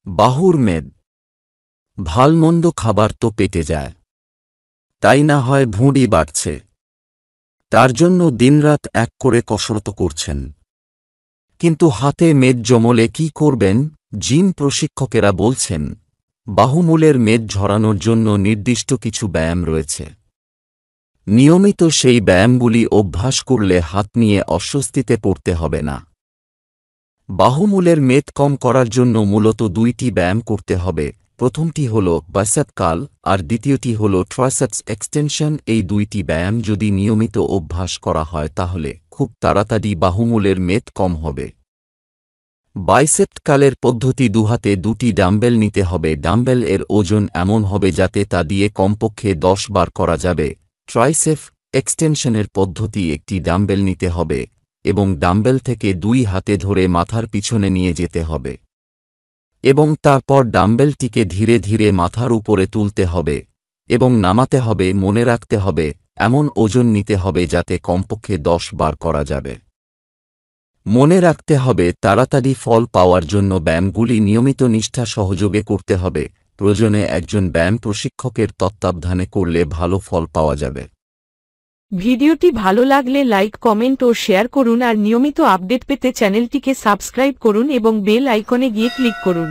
বাহুর মেদ। ভালমন্দ খাবার তো পেটে যায়, তাই না হয় ভুঁড়ি বাড়ছে। তার জন্য দিনরাত এক করে কসরত করছেন। কিন্তু হাতে মেদ জমলে কি করবেন? জিম প্রশিক্ষকেরা বলছেন, বাহুমূলের মেদ ঝরানোর জন্য নির্দিষ্ট কিছু ব্যায়াম রয়েছে। নিয়মিত সেই ব্যায়ামগুলি অভ্যাস করলে হাত নিয়ে অস্বস্তিতে পড়তে হবে না। বাহুমূলের মেদ কম করার জন্য মূলত দুইটি ব্যায়াম করতে হবে। প্রথমটি হল বাইসেপ কার্ল আর দ্বিতীয়টি হল ট্রাইসেপস এক্সটেনশন। এই দুইটি ব্যায়াম যদি নিয়মিত অভ্যাস করা হয় তাহলে খুব তাড়াতাড়ি বাহুমূলের মেদ কম হবে। বাইসেপ কার্লের পদ্ধতি, দুহাতে দুটি ডাম্বেল নিতে হবে। ডাম্বেল এর ওজন এমন হবে যাতে তা দিয়ে কমপক্ষে 10 বার করা যাবে। ট্রাইসেপ এক্সটেনশনের পদ্ধতি, একটি ডাম্বেল নিতে হবে এবং ডাম্বেল থেকে 2 হাতে ধরে মাথার পিছনে নিয়ে যেতে হবে এবং তারপর ডাম্বেলটিকে ধীরে ধীরে মাথার উপরে তুলতে হবে এবং নামাতে হবে। মনে রাখতে হবে এমন ওজন নিতে হবে যাতে কমপক্ষে 10 বার করা যাবে। মনে রাখতে হবে তাড়াতাড়ি ফল পাওয়ার জন্য ব্যায়ামগুলি নিয়মিত নিষ্ঠা সহযোগে করতে হবে। প্রয়োজনে একজন ব্যায়াম প্রশিক্ষকের তত্ত্বাবধানে করলে ভালো ফল পাওয়া যাবে। ভিডিওটি ভালো লাগলে লাইক, কমেন্ট ও শেয়ার করুন আর নিয়মিত আপডেট পেতে চ্যানেলটিকে সাবস্ক্রাইব করুন এবং বেল আইকনে গিয়ে ক্লিক করুন।